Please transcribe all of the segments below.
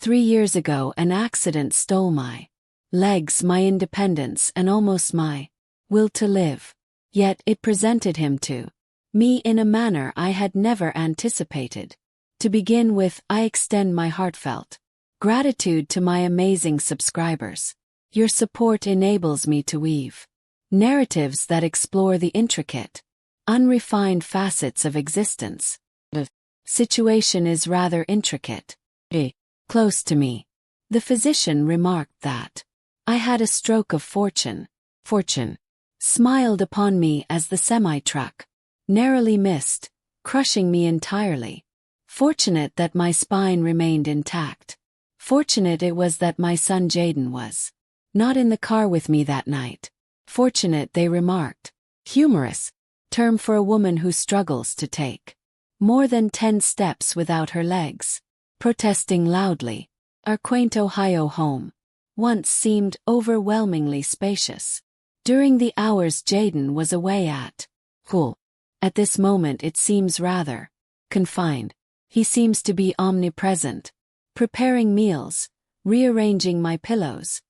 3 years ago an accident stole my legs, my independence, and almost my will to live. Yet it presented him to me in a manner I had never anticipated. To begin with, I extend my heartfelt gratitude to my amazing subscribers. Your support enables me to weave narratives that explore the intricate, unrefined facets of existence. The situation is rather intricate. Close to me, the physician remarked that I had a stroke of fortune. Fortune smiled upon me as the semi-truck narrowly missed, crushing me entirely. Fortunate that my spine remained intact. Fortunate it was that my son Jaden was not in the car with me that night. Fortunate, they remarked. Humorous term for a woman who struggles to take more than 10 steps without her legs. Protesting loudly. Our quaint Ohio home once seemed overwhelmingly spacious. During the hours Jaden was away at school. At this moment it seems rather confined. He seems to be omnipresent, preparing meals, rearranging my pillows,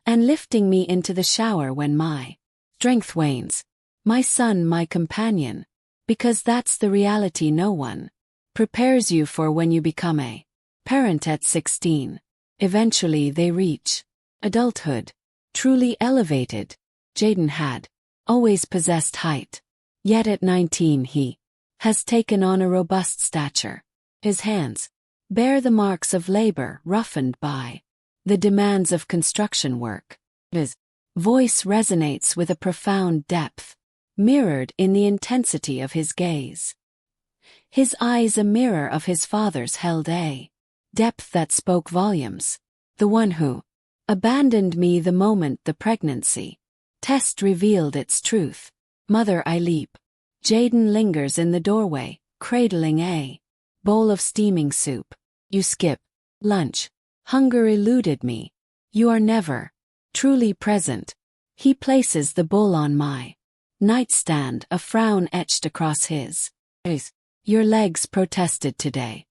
and lifting me into the shower when my strength wanes. My son, my companion, because that's the reality no one prepares you for when you become a parent at 16. Eventually they reach adulthood. Truly elevated, Jaden had always possessed height. Yet at 19 he has taken on a robust stature. His hands bear the marks of labor roughened by the demands of construction work. His voice resonates with a profound depth, mirrored in the intensity of his gaze. His eyes a mirror of his father's held a depth that spoke volumes. The one who abandoned me the moment the pregnancy test revealed its truth. Mother, I leap. Jaden lingers in the doorway, cradling a bowl of steaming soup. You skip lunch. Hunger eluded me. You are never truly present. He places the bowl on my nightstand, a frown etched across his face. Your legs protested today.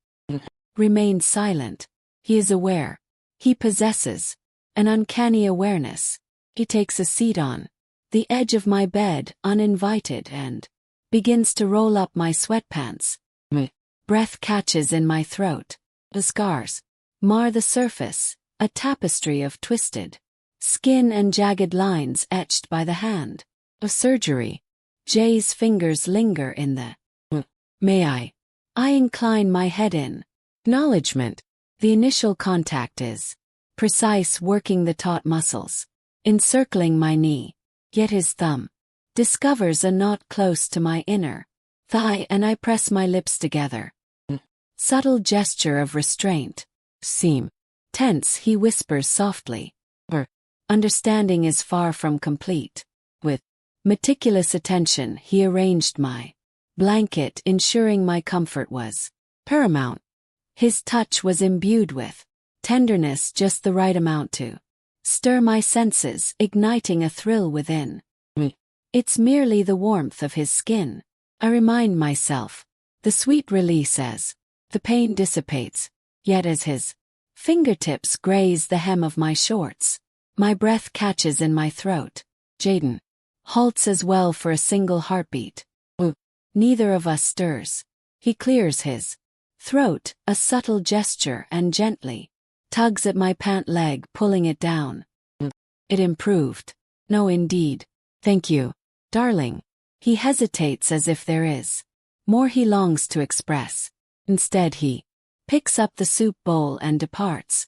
Remained silent. He is aware. He possesses an uncanny awareness. He takes a seat on the edge of my bed, uninvited, and begins to roll up my sweatpants. Breath catches in my throat. The scars mar the surface, a tapestry of twisted skin and jagged lines etched by the hand of surgery. Jay's fingers linger in the may I incline my head in acknowledgement. The initial contact is precise, working the taut muscles, encircling my knee. Yet his thumb discovers a knot close to my inner thigh, and I press my lips together. Subtle gesture of restraint. Seem tense, he whispers softly. Understanding is far from complete. With meticulous attention he arranged my blanket, ensuring my comfort was paramount. His touch was imbued with tenderness, just the right amount to stir my senses, igniting a thrill within me. It's merely the warmth of his skin, I remind myself. The sweet release as the pain dissipates. Yet as his fingertips graze the hem of my shorts, my breath catches in my throat. Jaden halts as well for a single heartbeat. Neither of us stirs. He clears his throat, a subtle gesture, and gently tugs at my pant leg, pulling it down. It improved. No, indeed. Thank you, darling. He hesitates as if there is more he longs to express. Instead he picks up the soup bowl and departs.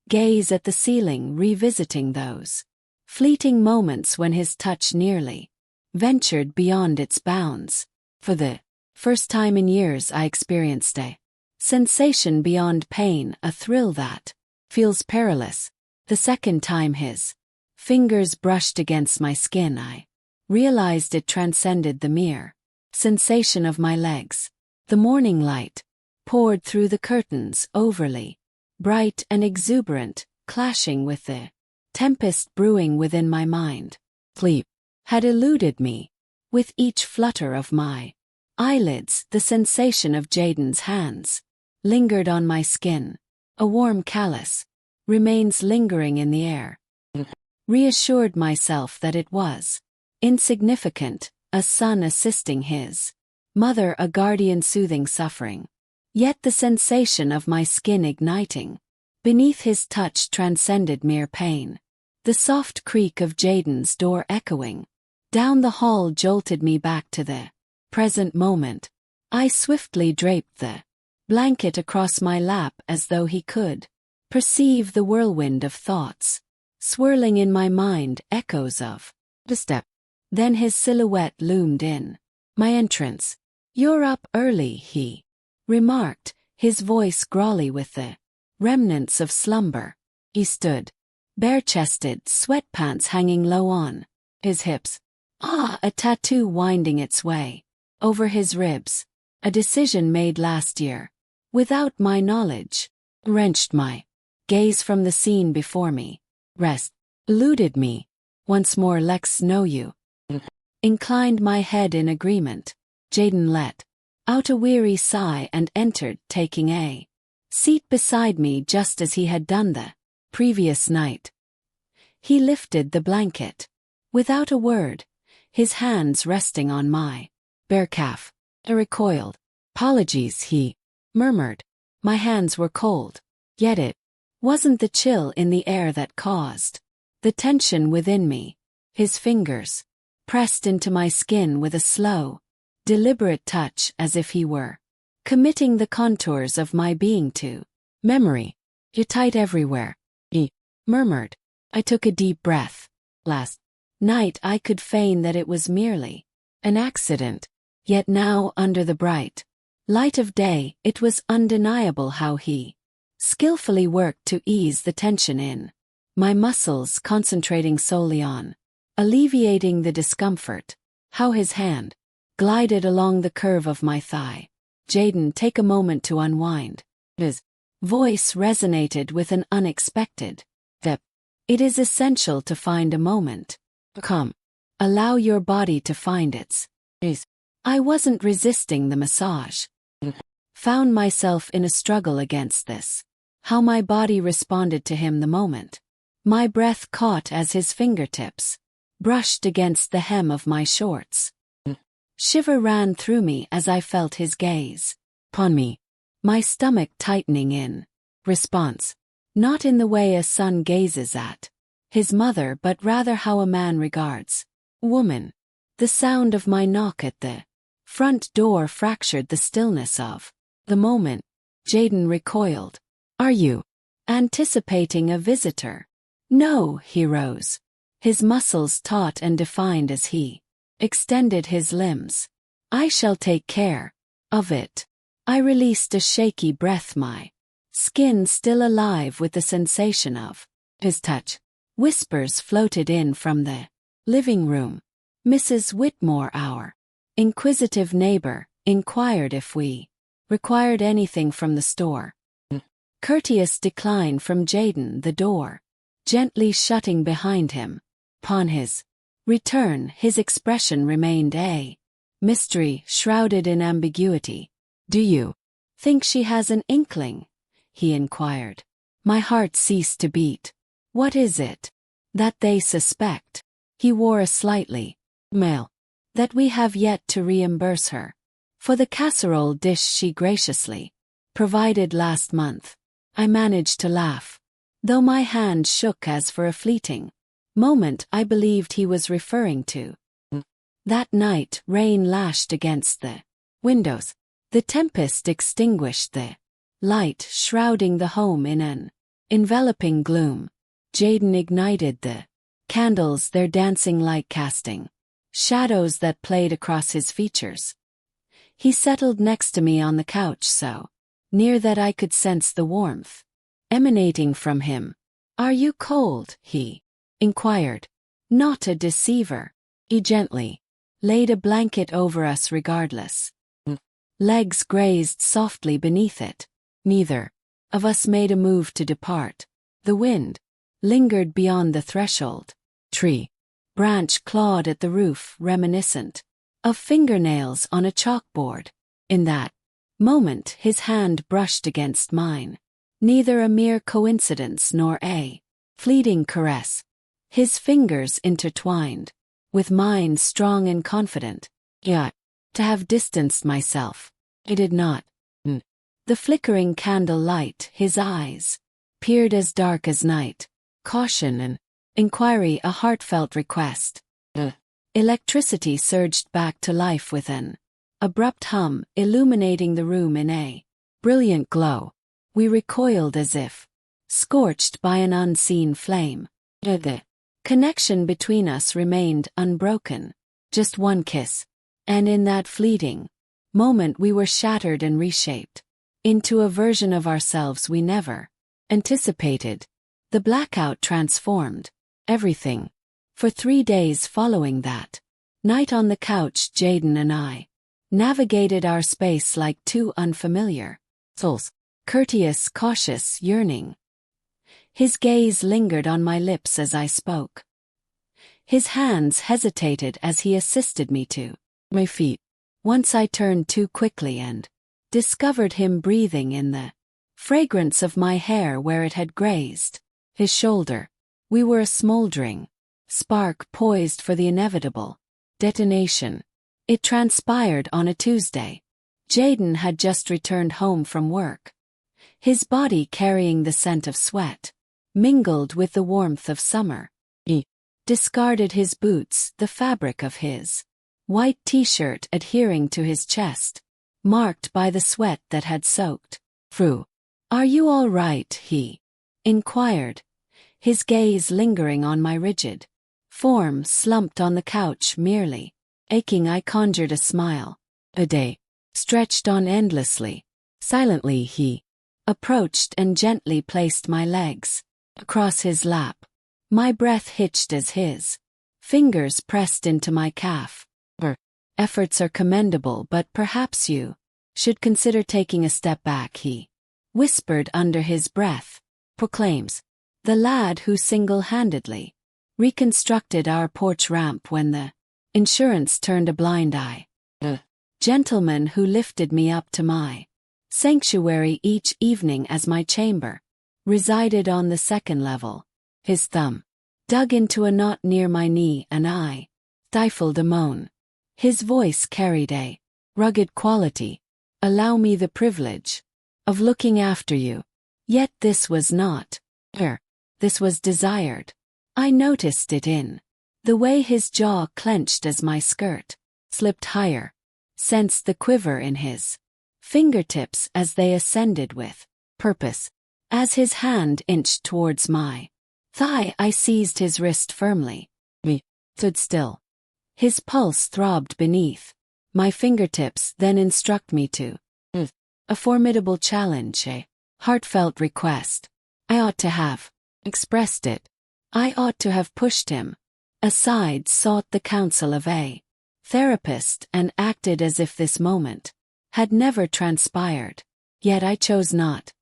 Gaze at the ceiling, revisiting those fleeting moments when his touch nearly ventured beyond its bounds. For the first time in years I experienced a sensation beyond pain, a thrill that feels perilous. The second time his fingers brushed against my skin, I realized it transcended the mere sensation of my legs. The morning light poured through the curtains, overly bright and exuberant, clashing with the tempest brewing within my mind. Sleep had eluded me. With each flutter of my eyelids, the sensation of Jaden's hands lingered on my skin. A warm callus remains lingering in the air. Reassured myself that it was insignificant, a son assisting his mother, a guardian soothing suffering. Yet the sensation of my skin igniting beneath his touch transcended mere pain. The soft creak of Jaden's door echoing down the hall jolted me back to the present moment. I swiftly draped the blanket across my lap as though he could perceive the whirlwind of thoughts swirling in my mind, echoes of the step. Then his silhouette loomed in my entrance. "You're up early," he remarked, his voice growly with the remnants of slumber. He stood, bare-chested, sweatpants hanging low on his hips. A tattoo winding its way over his ribs. A decision made last year, without my knowledge, wrenched my gaze from the scene before me. Rest eluded me. Once more, "Lex, know you." Inclined my head in agreement. Jaden let out a weary sigh and entered, taking a seat beside me just as he had done the previous night. He lifted the blanket without a word, his hands resting on my bare calf. I recoiled. "Apologies," he murmured. My hands were cold, yet it wasn't the chill in the air that caused the tension within me. His fingers pressed into my skin with a slow, deliberate touch, as if he were committing the contours of my being to memory. "You're tight everywhere," he murmured. I took a deep breath. Last night I could feign that it was merely an accident, yet now, under the bright light of day, it was undeniable how he skillfully worked to ease the tension in my muscles, concentrating solely on alleviating the discomfort. How his hand glided along the curve of my thigh. "Jaden, take a moment to unwind." His voice resonated with an unexpected depth. "It is essential to find a moment. Come, allow your body to find its ease." I wasn't resisting the massage. Found myself in a struggle against this. How my body responded to him the moment my breath caught as his fingertips brushed against the hem of my shorts. Shiver ran through me as I felt his gaze upon me, my stomach tightening in response. Not in the way a son gazes at his mother, but rather how a man regards woman. The sound of my knock at the front door fractured the stillness of the moment. Jaden recoiled. "Are you anticipating a visitor?" "No," he rose, his muscles taut and defined as he extended his limbs. "I shall take care of it." I released a shaky breath, my skin still alive with the sensation of his touch. Whispers floated in from the living room. Mrs. Whitmore, our inquisitive neighbor, inquired if we required anything from the store. Courteous decline from Jaden, the door gently shutting behind him. Upon his return, his expression remained a mystery shrouded in ambiguity. "Do you think she has an inkling?" he inquired. My heart ceased to beat. "What is it that they suspect?" He wore a slightly male that we have yet to reimburse her for the casserole dish she graciously provided last month. I managed to laugh, though my hand shook as for a fleeting moment I believed he was referring to. That night, rain lashed against the windows. The tempest extinguished the light, shrouding the home in an enveloping gloom. Jaden ignited the candles, their dancing light casting shadows that played across his features. He settled next to me on the couch, so near that I could sense the warmth emanating from him. "Are you cold?" he inquired. Not a deceiver. He gently laid a blanket over us regardless. Legs grazed softly beneath it. Neither of us made a move to depart. The wind lingered beyond the threshold. Tree branch clawed at the roof, reminiscent of fingernails on a chalkboard. In that moment, his hand brushed against mine. neither a mere coincidence nor a fleeting caress. His fingers intertwined, with mine strong and confident. Yet, to have distanced myself, I did not. The flickering candle light, his eyes, peered as dark as night. Caution and inquiry, a heartfelt request. Electricity surged back to life with an abrupt hum, illuminating the room in a brilliant glow. We recoiled as if scorched by an unseen flame. The connection between us remained unbroken. Just one kiss, and in that fleeting moment we were shattered and reshaped into a version of ourselves we never anticipated. The blackout transformed everything. For 3 days following that night on the couch, Jaden and I navigated our space like two unfamiliar souls, courteous, cautious, yearning. His gaze lingered on my lips as I spoke. His hands hesitated as he assisted me to my feet. Once I turned too quickly and discovered him breathing in the fragrance of my hair where it had grazed his shoulder. We were a smoldering spark poised for the inevitable detonation. It transpired on a Tuesday. Jaden had just returned home from work, his body carrying the scent of sweat, mingled with the warmth of summer. He discarded his boots, the fabric of his white t-shirt adhering to his chest, marked by the sweat that had soaked through. "Are you all right?" he inquired, his gaze lingering on my rigid form slumped on the couch. Merely aching, I conjured a smile. A day stretched on endlessly. Silently he approached and gently placed my legs across his lap. My breath hitched as his fingers pressed into my calf. "Your efforts are commendable, but perhaps you should consider taking a step back," he whispered under his breath. "Proclaims the lad who single-handedly reconstructed our porch ramp when the insurance turned a blind eye. The gentleman who lifted me up to my sanctuary each evening as my chamber resided on the second level. His thumb dug into a knot near my knee and I stifled a moan. His voice carried a rugged quality. "Allow me the privilege of looking after you." Yet this was not this was desired. I noticed it in the way his jaw clenched as my skirt slipped higher, sensed the quiver in his fingertips as they ascended with purpose. As his hand inched towards my thigh, I seized his wrist firmly. We stood still. His pulse throbbed beneath my fingertips, then instruct me to a formidable challenge, a heartfelt request. I ought to have expressed it. I ought to have pushed him aside, sought the counsel of a therapist, and acted as if this moment had never transpired. Yet I chose not.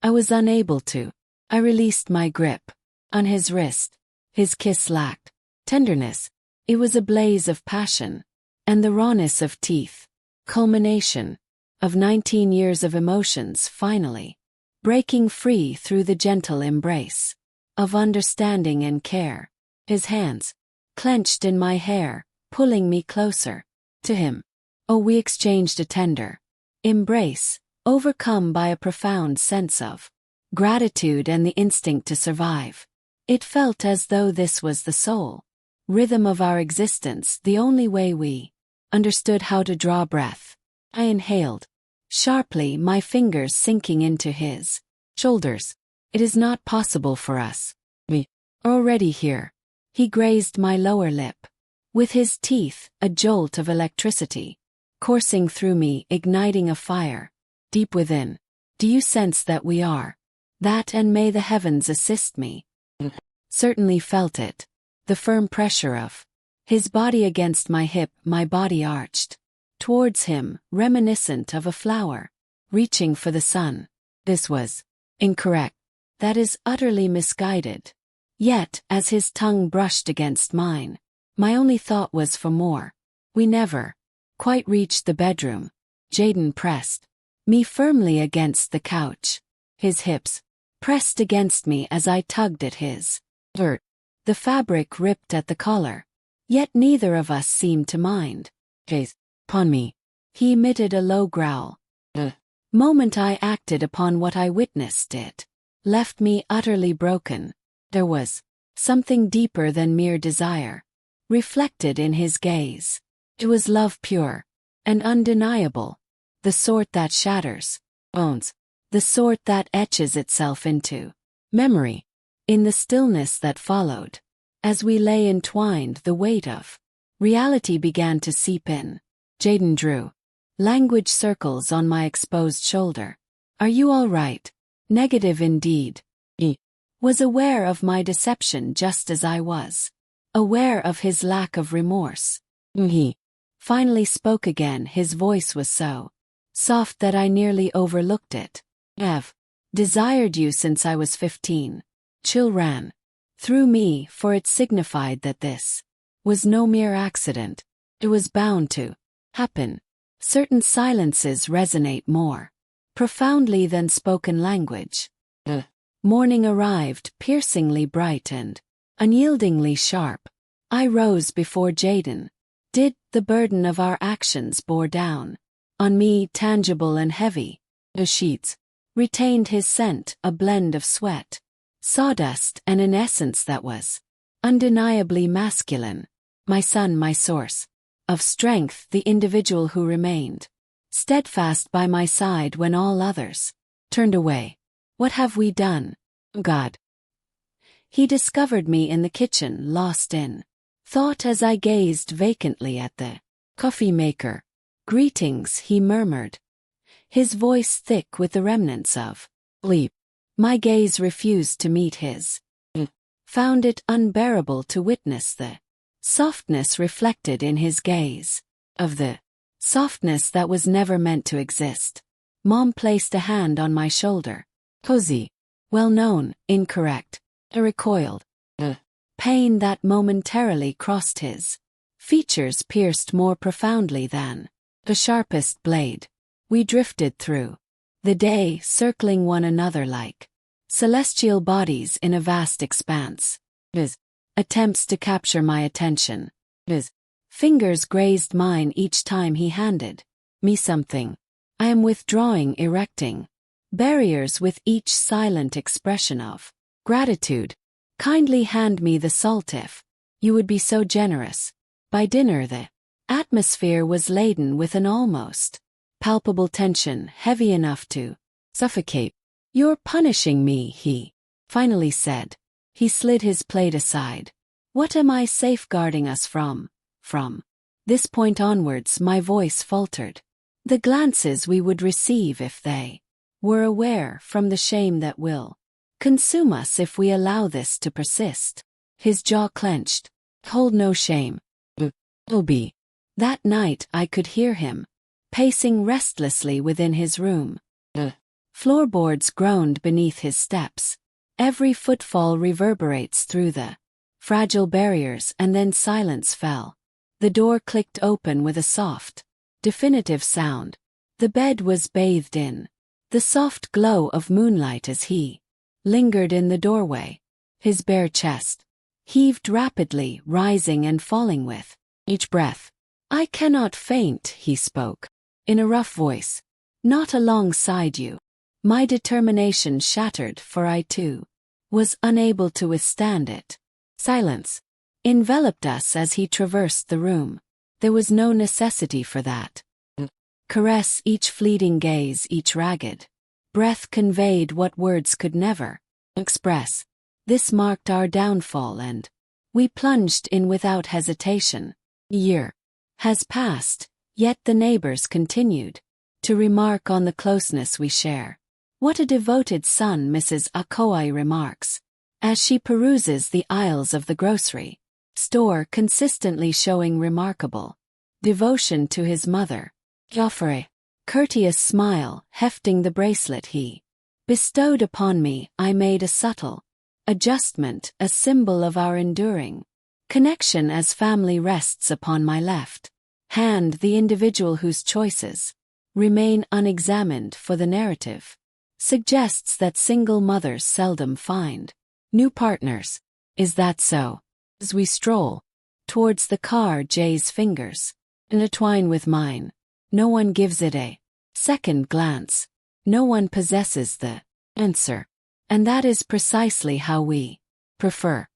I was unable to. I released my grip on his wrist. His kiss lacked tenderness. It was a blaze of passion and the rawness of teeth. Culmination of 19 years of emotions finally breaking free through the gentle embrace of understanding and care. His hands clenched in my hair, pulling me closer to him. Oh, we exchanged a tender embrace, overcome by a profound sense of gratitude and the instinct to survive. It felt as though this was the sole rhythm of our existence, the only way we understood how to draw breath. I inhaled sharply, my fingers sinking into his shoulders. "It is not possible for us. We are already here." He grazed my lower lip with his teeth, a jolt of electricity coursing through me, igniting a fire deep within. "Do you sense that we are that, and may the heavens assist me?" Certainly felt it. The firm pressure of his body against my hip, my body arched towards him, reminiscent of a flower reaching for the sun. This was incorrect. That is utterly misguided. Yet, as his tongue brushed against mine, my only thought was for more. We never quite reached the bedroom. Jaden pressed me firmly against the couch, His hips pressed against me as I tugged at his shirt. The fabric ripped at the collar. Yet neither of us seemed to mind. Gaze upon me. He emitted a low growl. The moment I acted upon what I witnessed, it left me utterly broken. There was something deeper than mere desire reflected in his gaze. It was love pure and undeniable, the sort that shatters bones, the sort that etches itself into memory. In the stillness that followed, as we lay entwined, the weight of reality began to seep in. Jaden drew language circles on my exposed shoulder. Are you all right? Negative indeed. He was aware of my deception just as I was aware of his lack of remorse. He finally spoke again. His voice was so soft that I nearly overlooked it. I've desired you since I was 15. Chill ran through me, for it signified that this was no mere accident. It was bound to happen. Certain silences resonate more profoundly than spoken language. The morning arrived, piercingly bright and unyieldingly sharp. I rose before Jaden did. The burden of our actions bore down on me, tangible and heavy. The sheets retained his scent, a blend of sweat, sawdust, and an essence that was undeniably masculine. My son, my source of strength, the individual who remained steadfast by my side when all others turned away. What have we done, God? He discovered me in the kitchen, lost in thought as I gazed vacantly at the coffee maker. Greetings, he murmured, his voice thick with the remnants of sleep. My gaze refused to meet his. Found it unbearable to witness the softness reflected in his gaze, of the softness that was never meant to exist. Mom placed a hand on my shoulder. Cozy. Well known, incorrect. I recoiled. The pain that momentarily crossed his features pierced more profoundly than the sharpest blade. We drifted through the day, circling one another like celestial bodies in a vast expanse. His attempts to capture my attention. His fingers grazed mine each time he handed me something. I am withdrawing, erecting barriers with each silent expression of gratitude. Kindly hand me the salt if you would be so generous. By dinner the atmosphere was laden with an almost palpable tension, heavy enough to suffocate. You're punishing me, he finally said. He slid his plate aside. What am I safeguarding us from? From this point onwards, my voice faltered. The glances we would receive if they were aware, from the shame that will consume us if we allow this to persist. His jaw clenched. Hold no shame. It'll be. That night I could hear him pacing restlessly within his room. The floorboards groaned beneath his steps. Every footfall reverberates through the fragile barriers, and then silence fell. The door clicked open with a soft, definitive sound. The bed was bathed in the soft glow of moonlight as he lingered in the doorway. His bare chest heaved rapidly, rising and falling with each breath. I cannot faint, he spoke in a rough voice. Not alongside you. My determination shattered, for I too was unable to withstand it. Silence enveloped us as he traversed the room. There was no necessity for that. Caress, each fleeting gaze, each ragged breath conveyed what words could never express. This marked our downfall, and we plunged in without hesitation. A year has passed, yet the neighbors continued to remark on the closeness we share. What a devoted son, Mrs. Akoi remarks, as she peruses the aisles of the grocery store, consistently showing remarkable devotion to his mother. Offer a courteous smile, hefting the bracelet he bestowed upon me. I made a subtle adjustment, a symbol of our enduring connection, as family rests upon my left hand, the individual whose choices remain unexamined for the narrative suggests that single mothers seldom find new partners. Is that so? As we stroll towards the car, Jay's fingers intertwine with mine. No one gives it a second glance. No one possesses the answer. And that is precisely how we prefer